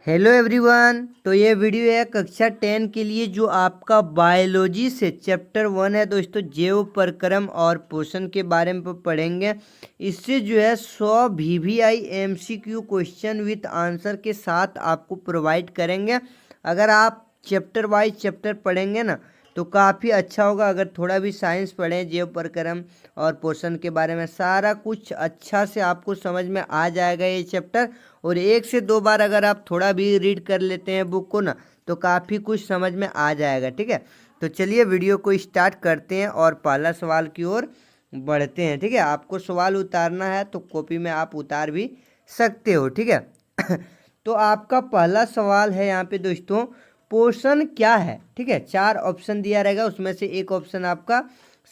Hello everyone. तो ये video है कक्षा 10 के लिए जो आपका बायोलॉजी से चैप्टर 1 है दोस्तों। जैव प्रक्रम और पोषण के बारे में पढ़ेंगे। इससे जो है 100 VVI MCQ question with answer के साथ आपको प्रोवाइड करेंगे। अगर आप चैप्टर वाइज चैप्टर पढ़ेंगे ना तो काफ़ी अच्छा होगा। अगर थोड़ा भी साइंस पढ़ें जैव प्रक्रम और पोषण के बारे में सारा कुछ अच्छा से आपको समझ में आ जाएगा ये चैप्टर। और 1 से 2 बार अगर आप थोड़ा भी रीड कर लेते हैं बुक को ना तो काफ़ी कुछ समझ में आ जाएगा। ठीक है, तो चलिए वीडियो को स्टार्ट करते हैं और पहला सवाल की ओर बढ़ते हैं। ठीक है, आपको सवाल उतारना है तो कॉपी में आप उतार भी सकते हो। ठीक है तो आपका पहला सवाल है यहाँ पे दोस्तों, पोषण क्या है। ठीक है, 4 ऑप्शन दिया रहेगा, उसमें से एक ऑप्शन आपका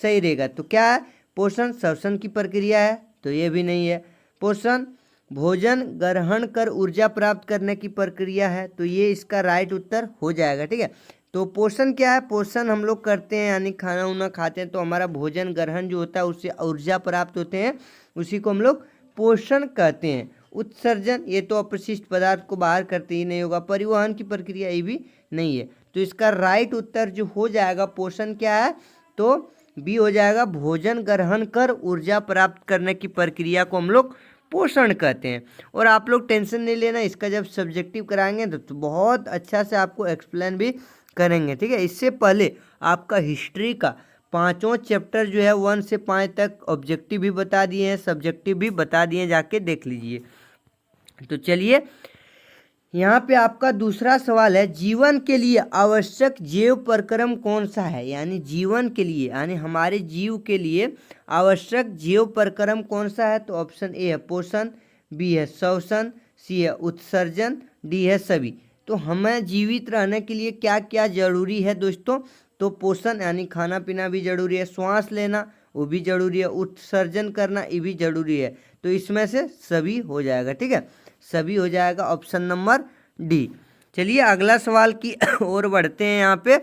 सही रहेगा। तो क्या है पोषण? श्वसन की प्रक्रिया है तो ये भी नहीं है। पोषण भोजन ग्रहण कर ऊर्जा प्राप्त करने की प्रक्रिया है तो ये इसका राइट उत्तर हो जाएगा। ठीक है, तो पोषण क्या है? पोषण हम लोग करते हैं यानी खाना उना खाते हैं तो हमारा भोजन ग्रहण जो होता है उससे ऊर्जा प्राप्त होते हैं, उसी को हम लोग पोषण कहते हैं। उत्सर्जन ये तो अपशिष्ट पदार्थ को बाहर करते ही नहीं होगा। परिवहन की प्रक्रिया ये भी नहीं है। तो इसका राइट उत्तर जो हो जाएगा पोषण क्या है तो बी हो जाएगा। भोजन ग्रहण कर ऊर्जा प्राप्त करने की प्रक्रिया को हम लोग पोषण कहते हैं। और आप लोग टेंशन नहीं लेना, इसका जब सब्जेक्टिव कराएंगे तो बहुत अच्छा से आपको एक्सप्लेन भी करेंगे। ठीक है, इससे पहले आपका हिस्ट्री का 5वां चैप्टर जो है 1 से 5 तक ऑब्जेक्टिव भी बता दिए हैं, सब्जेक्टिव भी बता दिए हैं, जाके देख लीजिए। तो चलिए यहाँ पे आपका दूसरा सवाल है, जीवन के लिए आवश्यक जैव प्रक्रम कौन सा है। यानी जीवन के लिए यानी हमारे जीव के लिए आवश्यक जैव प्रक्रम कौन सा है। तो ऑप्शन ए है पोषण, बी है श्वसन, सी है उत्सर्जन, डी है सभी। तो हमें जीवित रहने के लिए क्या क्या जरूरी है दोस्तों? तो पोषण यानी खाना पीना भी जरूरी है, श्वास लेना वो भी जरूरी है, उत्सर्जन करना ये भी जरूरी है। तो इसमें से सभी हो जाएगा। ठीक है, सभी हो जाएगा, ऑप्शन नंबर डी। चलिए अगला सवाल की ओर बढ़ते हैं। यहाँ पे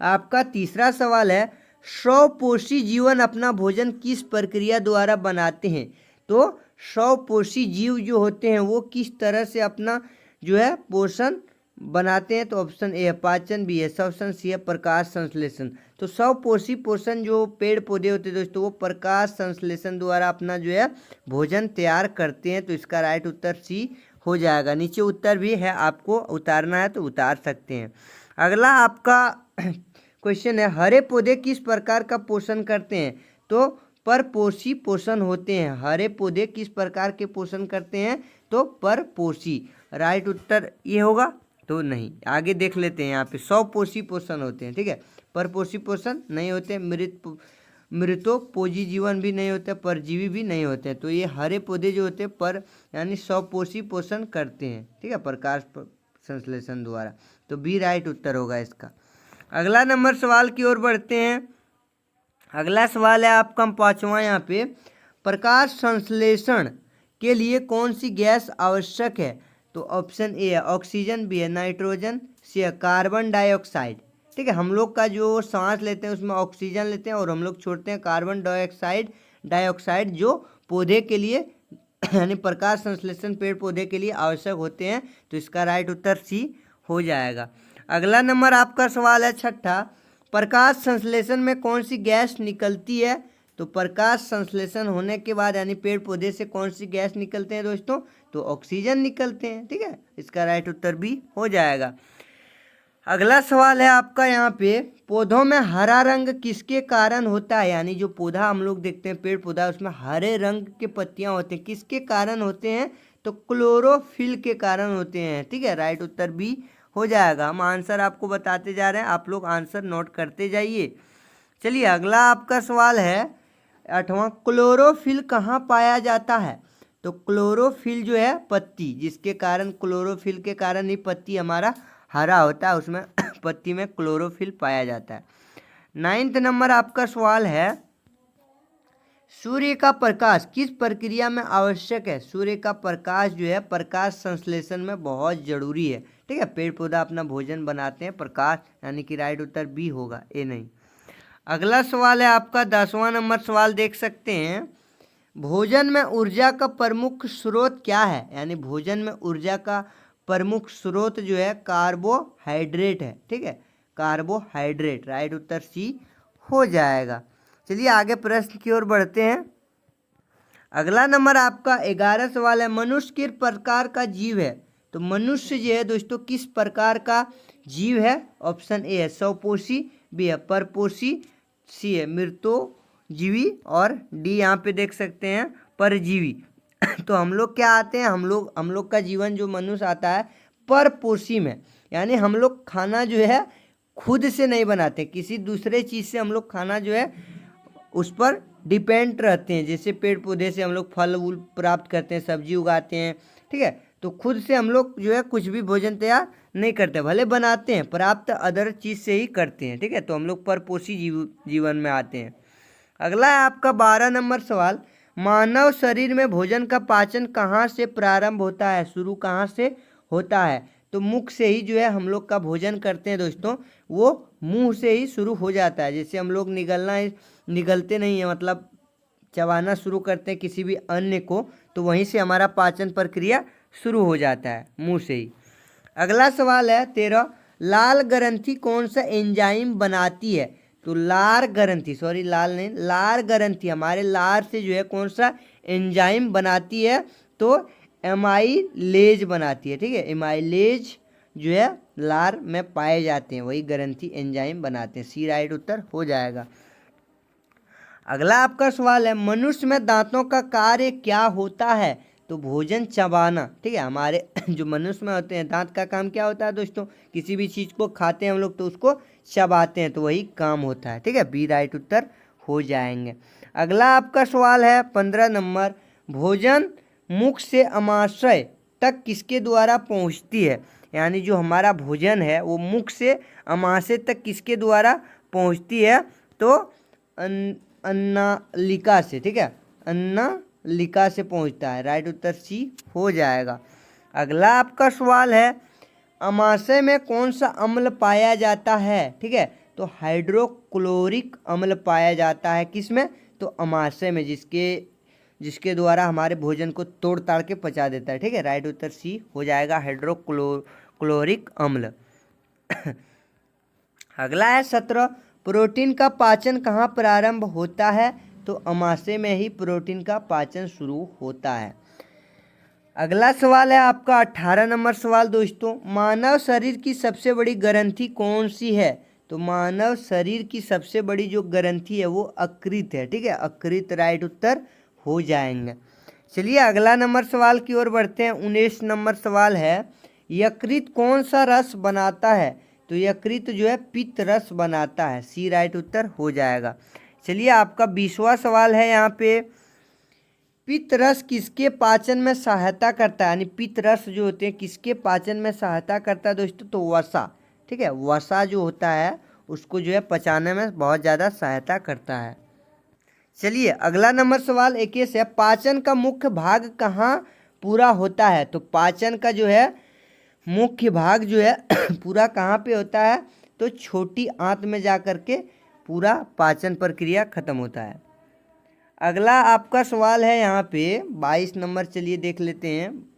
आपका तीसरा सवाल है, स्वपोषी जीवन अपना भोजन किस प्रक्रिया द्वारा बनाते हैं। तो स्वपोषी जीव जो होते हैं वो किस तरह से अपना जो है पोषण बनाते हैं। तो ऑप्शन ए है पाचन, बी है श्वसन, सी है प्रकाश संश्लेषण। तो स्वपोषी पोषण जो पेड़ पौधे होते हैं दोस्तों वो प्रकाश संश्लेषण द्वारा अपना जो है भोजन तैयार करते हैं। तो इसका राइट उत्तर सी हो जाएगा। नीचे उत्तर भी है, आपको उतारना है तो उतार सकते हैं। अगला आपका क्वेश्चन है, हरे पौधे किस प्रकार का पोषण करते हैं। तो परपोषी पोषण होते हैं। हरे पौधे किस प्रकार के पोषण करते हैं तो परपोषी। राइट उत्तर ये होगा तो नहीं, आगे देख लेते हैं। यहाँ पे स्वपोषी पोषण होते हैं। ठीक है, परपोषी पोषण नहीं होते, मृतोपोजी जीवन भी नहीं होते, परजीवी भी नहीं होते। तो ये हरे पौधे जो होते हैं पर यानी स्वपोषी पोषण करते हैं। ठीक है, प्रकाश संश्लेषण द्वारा। तो बी राइट उत्तर होगा इसका। अगला नंबर सवाल की ओर बढ़ते हैं। अगला सवाल है आपका 5वां यहाँ पे, प्रकाश संश्लेषण के लिए कौन सी गैस आवश्यक है। तो ऑप्शन ए है ऑक्सीजन, बी है नाइट्रोजन, सी है कार्बन डाइऑक्साइड। ठीक है, हम लोग का जो सांस लेते हैं उसमें ऑक्सीजन लेते हैं और हम लोग छोड़ते हैं कार्बन डाइऑक्साइड जो पौधे के लिए यानी प्रकाश संश्लेषण पेड़ पौधे के लिए आवश्यक होते हैं। तो इसका राइट उत्तर सी हो जाएगा। अगला नंबर आपका सवाल है 6ठा, प्रकाश संश्लेषण में कौन सी गैस निकलती है। तो प्रकाश संश्लेषण होने के बाद यानी पेड़ पौधे से कौन सी गैस निकलते हैं दोस्तों? तो ऑक्सीजन निकलते हैं। ठीक है, इसका राइट उत्तर भी हो जाएगा। अगला सवाल है आपका यहाँ पे, पौधों में हरा रंग किसके कारण होता है। यानी जो पौधा हम लोग देखते हैं पेड़ पौधा उसमें हरे रंग के पत्तियां होते हैं, किसके कारण होते हैं? तो क्लोरोफिल के कारण होते हैं। ठीक है, राइट उत्तर भी हो जाएगा। हम आंसर आपको बताते जा रहे हैं, आप लोग आंसर नोट करते जाइए। चलिए अगला आपका सवाल है 8वां, क्लोरोफिल कहाँ पाया जाता है। तो क्लोरोफिल जो है पत्ती, जिसके कारण क्लोरोफिल के कारण ही पत्ती हमारा हरा होता है, उसमें पत्ती में क्लोरोफिल पाया जाता है। 9th नंबर आपका सवाल है, सूर्य का प्रकाश किस प्रक्रिया में आवश्यक है। सूर्य का प्रकाश जो है प्रकाश संश्लेषण में बहुत जरूरी है। ठीक है, पेड़ पौधा अपना भोजन बनाते हैं प्रकाश, यानी कि राइट उत्तर बी होगा, ए नहीं। अगला सवाल है आपका 10वां नंबर सवाल देख सकते हैं, भोजन में ऊर्जा का प्रमुख स्रोत क्या है। यानी भोजन में ऊर्जा का प्रमुख स्रोत जो है कार्बोहाइड्रेट है। ठीक है, कार्बोहाइड्रेट, राइट उत्तर सी हो जाएगा। चलिए आगे प्रश्न की ओर बढ़ते हैं। अगला नंबर आपका 11 सवाल है, मनुष्य किस प्रकार का जीव है? तो मनुष्य जो है दोस्तों किस प्रकार का जीव है? ऑप्शन ए है स्वपोषी, बी है परपोषी, सी है मृतोजीवी और डी यहाँ पे देख सकते हैं परजीवी। तो हम लोग क्या आते हैं, हम लोग का जीवन जो मनुष्य आता है परपोषी में, यानी हम लोग खाना जो है खुद से नहीं बनाते, किसी दूसरे चीज़ से हम लोग खाना जो है उस पर डिपेंड रहते हैं। जैसे पेड़ पौधे से हम लोग फल वूल प्राप्त करते हैं, सब्जी उगाते हैं। ठीक है, तो खुद से हम लोग जो है कुछ भी भोजन तैयार नहीं करते, भले बनाते हैं, प्राप्त अदर चीज़ से ही करते हैं। ठीक है, तो हम लोग परपोषी जीवन में आते हैं। अगला है आपका 12 नंबर सवाल, मानव शरीर में भोजन का पाचन कहाँ से प्रारंभ होता है, शुरू कहाँ से होता है? तो मुख से ही जो है हम लोग का भोजन करते हैं दोस्तों, वो मुंह से ही शुरू हो जाता है। जैसे हम लोग निगलते नहीं है, मतलब चबाना शुरू करते हैं किसी भी अन्न को, तो वहीं से हमारा पाचन प्रक्रिया शुरू हो जाता है, मुंह से ही। अगला सवाल है 13, लाल ग्रंथि कौन सा एंजाइम बनाती है? तो लार ग्रंथि हमारे लार से जो है कौन सा एंजाइम बनाती है? तो एमाइलेज बनाती है। ठीक है, एमाइलेज जो है लार में पाए जाते हैं, वही ग्रंथि एंजाइम बनाते हैं। सी राइट उत्तर हो जाएगा। अगला आपका सवाल है, मनुष्य में दांतों का कार्य क्या होता है? तो भोजन चबाना। ठीक है, हमारे जो मनुष्य में होते हैं दांत का काम क्या होता है दोस्तों? किसी भी चीज़ को खाते हैं हम लोग तो उसको चबाते हैं, तो वही काम होता है। ठीक है, बी राइट उत्तर हो जाएंगे। अगला आपका सवाल है 15 नंबर, भोजन मुख से अमाशय तक किसके द्वारा पहुंचती है? यानी जो हमारा भोजन है वो मुख से अमाशय तक किसके द्वारा पहुंचती है? तो अन्नालिका से। ठीक है, अन्नालिका से पहुंचता है, राइट उत्तर सी हो जाएगा। अगला आपका सवाल है, अमाशय में कौन सा अम्ल पाया जाता है? ठीक है, तो हाइड्रोक्लोरिक अम्ल पाया जाता है किसमें? तो अमाशय में, जिसके द्वारा हमारे भोजन को तोड़ ताड़ के पचा देता है। ठीक है, राइट उत्तर सी हो जाएगा, हाइड्रोक्लोरिक अम्ल। अगला है 17, प्रोटीन का पाचन कहाँ प्रारंभ होता है? तो अमाशय में ही प्रोटीन का पाचन शुरू होता है। अगला सवाल है आपका 18 नंबर सवाल दोस्तों, मानव शरीर की सबसे बड़ी ग्रंथि कौन सी है? तो मानव शरीर की सबसे बड़ी जो ग्रंथि है वो यकृत है। ठीक है, यकृत राइट उत्तर हो जाएंगे। चलिए अगला नंबर सवाल की ओर बढ़ते हैं। 19 नंबर सवाल है, यकृत कौन सा रस बनाता है? तो यकृत जो है पित्त रस बनाता है। सी राइट उत्तर हो जाएगा। चलिए आपका 20वां सवाल है यहाँ पे, पित्त रस किसके पाचन में सहायता करता है? यानी पित्त रस जो होते हैं किसके पाचन में सहायता करता है दोस्तों? तो वसा। ठीक है, वसा जो होता है उसको जो है पचाने में बहुत ज़्यादा सहायता करता है। चलिए अगला नंबर सवाल 21 है, पाचन का मुख्य भाग कहाँ पूरा होता है? तो पाचन का जो है मुख्य भाग जो है पूरा कहाँ पे होता है? तो छोटी आंत में जा कर के पूरा पाचन प्रक्रिया खत्म होता है। अगला आपका सवाल है यहाँ पे 22 नंबर, चलिए देख लेते हैं।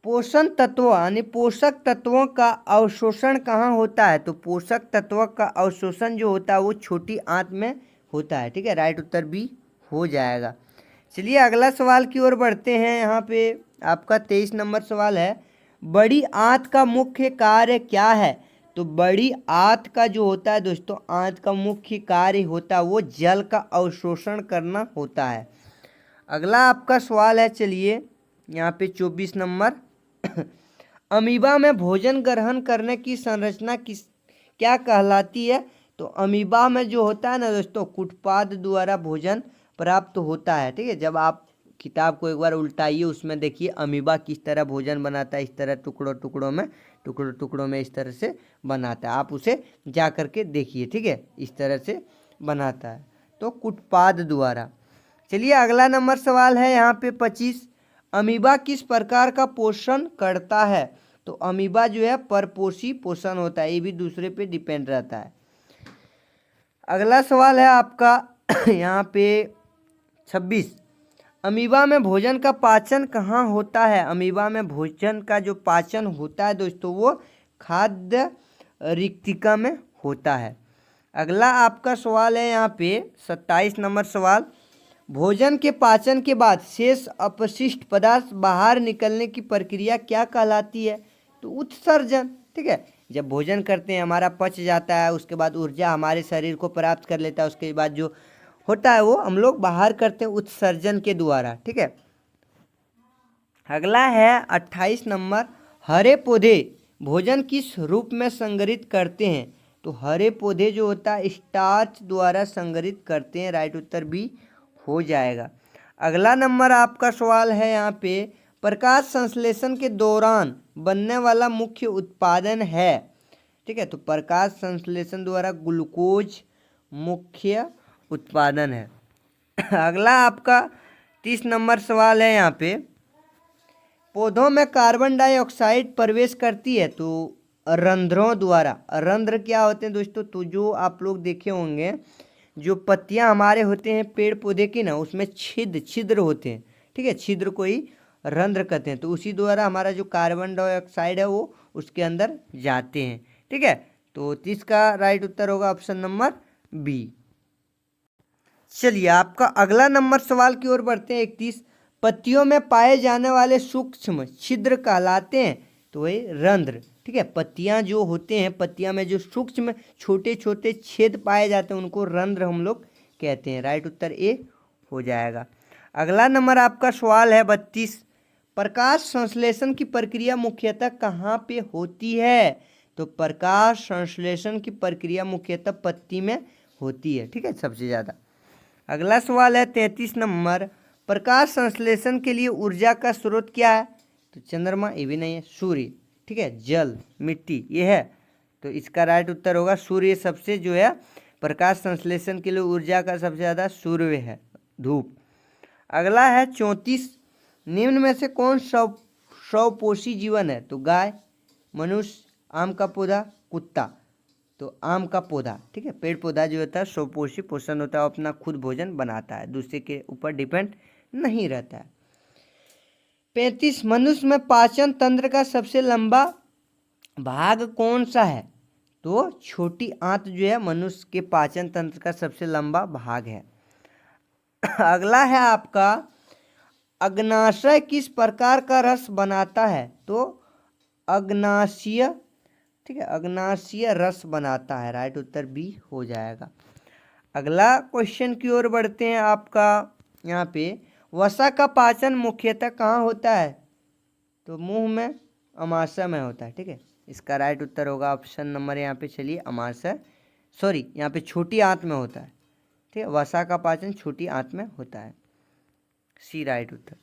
पोषण तत्व यानी पोषक तत्वों का अवशोषण कहाँ होता है? तो पोषक तत्वों का अवशोषण जो होता है वो छोटी आंत में होता है। ठीक है, राइट उत्तर भी हो जाएगा। चलिए अगला सवाल की ओर बढ़ते हैं। यहाँ पे आपका 23 नंबर सवाल है, बड़ी आंत का मुख्य कार्य क्या है? तो बड़ी आंत का जो होता है दोस्तों, आंत का मुख्य कार्य होता है वो जल का अवशोषण करना होता है। अगला आपका सवाल है, चलिए यहाँ पे 24 नंबर, अमीबा में भोजन ग्रहण करने की संरचना क्या कहलाती है? तो अमीबा में जो होता है ना दोस्तों, कुटपाद द्वारा भोजन प्राप्त होता है। ठीक है, जब आप किताब को एक बार उल्टाइए, उसमें देखिए अमीबा किस तरह भोजन बनाता है, इस तरह टुकड़ों में इस तरह से बनाता है। आप उसे जा करके देखिए। ठीक है, इस तरह से बनाता है, तो कुटपाद द्वारा। चलिए अगला नंबर सवाल है यहाँ पे 25, अमीबा किस प्रकार का पोषण करता है? तो अमीबा जो है परपोषी पोषण होता है, ये भी दूसरे पे डिपेंड रहता है। अगला सवाल है आपका यहाँ पे 26, अमीबा में भोजन का पाचन कहाँ होता है? अमीबा में भोजन का जो पाचन होता है दोस्तों वो खाद्य रिक्तिका में होता है। अगला आपका सवाल है यहाँ पे 27 नंबर सवाल, भोजन के पाचन के बाद शेष अपशिष्ट पदार्थ बाहर निकलने की प्रक्रिया क्या कहलाती है? तो उत्सर्जन। ठीक है, जब भोजन करते हैं हमारा पच जाता है, उसके बाद ऊर्जा हमारे शरीर को प्राप्त कर लेता है, उसके बाद जो होता है वो हम लोग बाहर करते हैं उत्सर्जन के द्वारा। ठीक है, अगला है 28 नंबर, हरे पौधे भोजन किस रूप में संग्रहित करते हैं? तो हरे पौधे जो होता है स्टार्च द्वारा संग्रहित करते हैं। राइट उत्तर बी हो जाएगा। अगला नंबर आपका सवाल है यहाँ पे, प्रकाश संश्लेषण के दौरान बनने वाला मुख्य उत्पादन है। ठीक है, तो प्रकाश संश्लेषण द्वारा ग्लूकोज मुख्य उत्पादन है। अगला आपका 30 नंबर सवाल है यहाँ पे, पौधों में कार्बन डाइऑक्साइड प्रवेश करती है तो रंध्रों द्वारा। रंध्र क्या होते हैं दोस्तों? तो जो आप लोग देखे होंगे जो पत्तियां हमारे होते हैं पेड़ पौधे की ना, उसमें छिद्र होते हैं। ठीक है, छिद्र को ही रंध्र कहते हैं। तो उसी द्वारा हमारा जो कार्बन डाइऑक्साइड है वो उसके अंदर जाते हैं। ठीक है, तो 30 का राइट उत्तर होगा ऑप्शन नंबर बी। चलिए आपका अगला नंबर सवाल की ओर बढ़ते हैं। 31, पत्तियों में पाए जाने वाले सूक्ष्म छिद्र कहलाते हैं तो वही रंध्र। ठीक है, पत्तियां जो होते हैं, पत्तियां में जो सूक्ष्म छोटे छोटे छेद पाए जाते हैं उनको रंध्र हम लोग कहते हैं। राइट उत्तर ए हो जाएगा। अगला नंबर आपका सवाल है 32, प्रकाश संश्लेषण की प्रक्रिया मुख्यतः कहाँ पे होती है? तो प्रकाश संश्लेषण की प्रक्रिया मुख्यतः पत्ती में होती है। ठीक है, सबसे ज़्यादा। अगला सवाल है 33 नंबर, प्रकाश संश्लेषण के लिए ऊर्जा का स्रोत क्या है? तो चंद्रमा, ये भी नहीं है, सूर्य। ठीक है, जल, मिट्टी, ये है। तो इसका राइट उत्तर होगा सूर्य। सबसे जो है प्रकाश संश्लेषण के लिए ऊर्जा का सबसे ज़्यादा सूर्य है, धूप। अगला है 34, निम्न में से कौन स्वपोषी जीवन है? तो गाय, मनुष्य, आम का पौधा, कुत्ता। तो आम का पौधा। ठीक है, पेड़ पौधा जो होता है स्वपोषी पोषण होता है, अपना खुद भोजन बनाता है, दूसरे के ऊपर डिपेंड नहीं रहता है। 35, मनुष्य में पाचन तंत्र का सबसे लंबा भाग कौन सा है? तो छोटी आंत जो है मनुष्य के पाचन तंत्र का सबसे लंबा भाग है। अगला है आपका, अग्नाशय किस प्रकार का रस बनाता है? तो अग्नाशय। ठीक है, अग्नाशय रस बनाता है। राइट उत्तर बी हो जाएगा। अगला क्वेश्चन की ओर बढ़ते हैं। आपका यहाँ पे, वसा का पाचन मुख्यतः कहाँ होता है? तो मुंह में, अमाशय में होता है। ठीक है, इसका राइट उत्तर होगा ऑप्शन नंबर यहाँ पे, चलिए अमाशय, सॉरी यहाँ पे छोटी आंत में होता है। ठीक है, वसा का पाचन छोटी आंत में होता है, सी राइट उत्तर।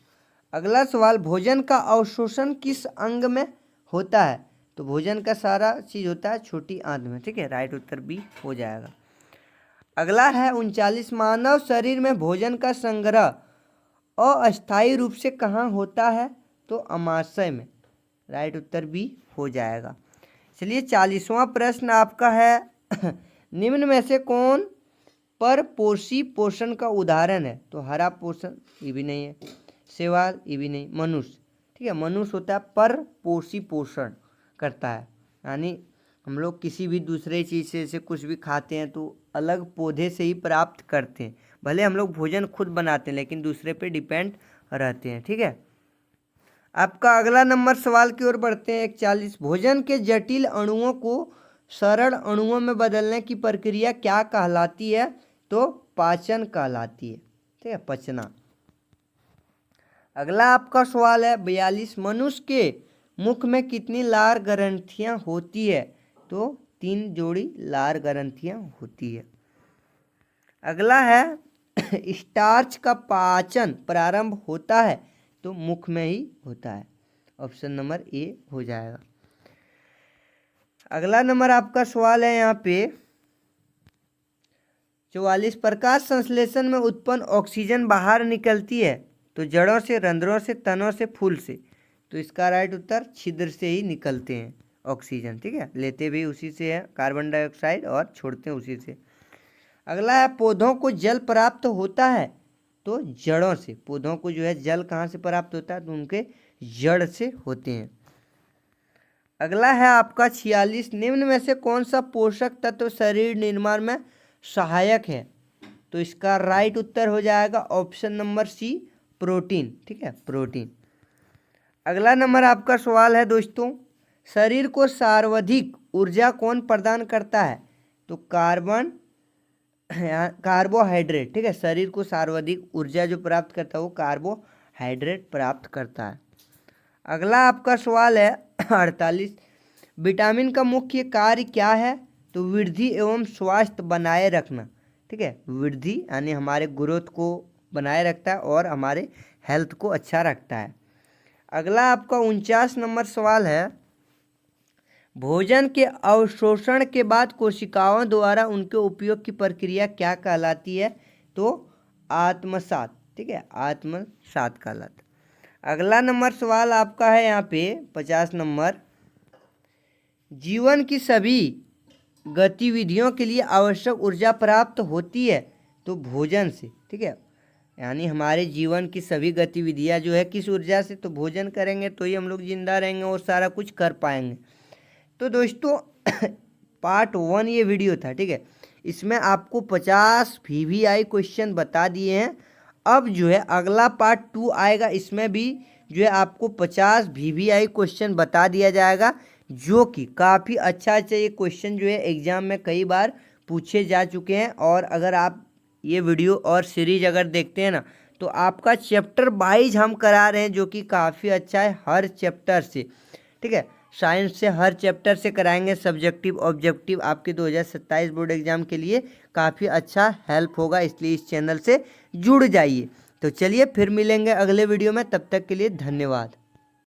अगला सवाल, भोजन का अवशोषण किस अंग में होता है? तो भोजन का सारा चीज होता है छोटी आंत में। ठीक है, राइट उत्तर बी हो जाएगा। अगला है 39, मानव शरीर में भोजन का संग्रह अस्थायी रूप से कहाँ होता है? तो अमाशय में। राइट उत्तर बी हो जाएगा। चलिए 40वां प्रश्न आपका है, निम्न में से कौन परपोषी पोषण का उदाहरण है? तो हरा पोषण, ये भी नहीं है, शैवाल, ये भी नहीं, मनुष्य। ठीक है, मनुष्य होता है परपोषी पोषण करता है, यानी हम लोग किसी भी दूसरे चीज़ से कुछ भी खाते हैं तो अलग पौधे से ही प्राप्त करते हैं। भले हम लोग भोजन खुद बनाते हैं लेकिन दूसरे पे डिपेंड रहते हैं। ठीक है, आपका अगला नंबर सवाल की ओर बढ़ते हैं। 41, भोजन के जटिल अणुओं को सरल अणुओं में बदलने की प्रक्रिया क्या कहलाती है? तो पाचन कहलाती है। ठीक है, पचना। अगला आपका सवाल है 42, मनुष्य के मुख में कितनी लार ग्रंथियां होती है? तो 3 जोड़ी लार ग्रंथियां होती है। अगला है स्टार्च का पाचन प्रारंभ होता है तो मुख में ही होता है, ऑप्शन नंबर ए हो जाएगा। अगला नंबर आपका सवाल है यहाँ पे 44, प्रकाश संश्लेषण में उत्पन्न ऑक्सीजन बाहर निकलती है तो जड़ों से, रंध्रों से, तनों से, फूल से। तो इसका राइट उत्तर छिद्र से ही निकलते हैं ऑक्सीजन। ठीक है, लेते भी उसी से है कार्बन डाइऑक्साइड और छोड़ते हैं उसी से। अगला है, पौधों को जल प्राप्त होता है तो जड़ों से। पौधों को जो है जल कहाँ से प्राप्त होता है, तो उनके जड़ से होते हैं। अगला है आपका 46, निम्न में से कौन सा पोषक तत्व शरीर निर्माण में सहायक है, तो इसका राइट उत्तर हो जाएगा ऑप्शन नंबर सी, प्रोटीन। ठीक है, प्रोटीन। अगला नंबर आपका सवाल है दोस्तों, शरीर को सर्वाधिक ऊर्जा कौन प्रदान करता है, तो कार्बोहाइड्रेट। ठीक है, शरीर को सर्वाधिक ऊर्जा जो प्राप्त करता है वो कार्बोहाइड्रेट प्राप्त करता है। अगला आपका सवाल है 48, विटामिन का मुख्य कार्य क्या है, तो वृद्धि एवं स्वास्थ्य बनाए रखना। ठीक है, वृद्धि यानी हमारे ग्रोथ को बनाए रखता है और हमारे हेल्थ को अच्छा रखता है। अगला आपका 49 नंबर सवाल है, भोजन के अवशोषण के बाद कोशिकाओं द्वारा उनके उपयोग की प्रक्रिया क्या कहलाती है, तो आत्मसात। ठीक है, आत्मसात कहलाता। अगला नंबर सवाल आपका है यहाँ पे 50 नंबर, जीवन की सभी गतिविधियों के लिए आवश्यक ऊर्जा प्राप्त होती है, तो भोजन से। ठीक है, यानी हमारे जीवन की सभी गतिविधियाँ जो है किस ऊर्जा से, तो भोजन करेंगे तो ही हम लोग जिंदा रहेंगे और सारा कुछ कर पाएंगे। तो दोस्तों पार्ट 1 ये वीडियो था। ठीक है, इसमें आपको 50 VVI क्वेश्चन बता दिए हैं। अब जो है अगला पार्ट 2 आएगा, इसमें भी जो है आपको 50 VVI क्वेश्चन बता दिया जाएगा, जो कि काफ़ी अच्छा ये क्वेश्चन जो है एग्जाम में कई बार पूछे जा चुके हैं। और अगर आप ये वीडियो और सीरीज अगर देखते हैं ना, तो आपका चैप्टर वाइज हम करा रहे हैं, जो कि काफ़ी अच्छा है हर चैप्टर से। ठीक है, साइंस से हर चैप्टर से कराएंगे, सब्जेक्टिव ऑब्जेक्टिव आपके 2027 बोर्ड एग्जाम के लिए काफ़ी अच्छा हेल्प होगा, इसलिए इस चैनल से जुड़ जाइए। तो चलिए फिर मिलेंगे अगले वीडियो में, तब तक के लिए धन्यवाद।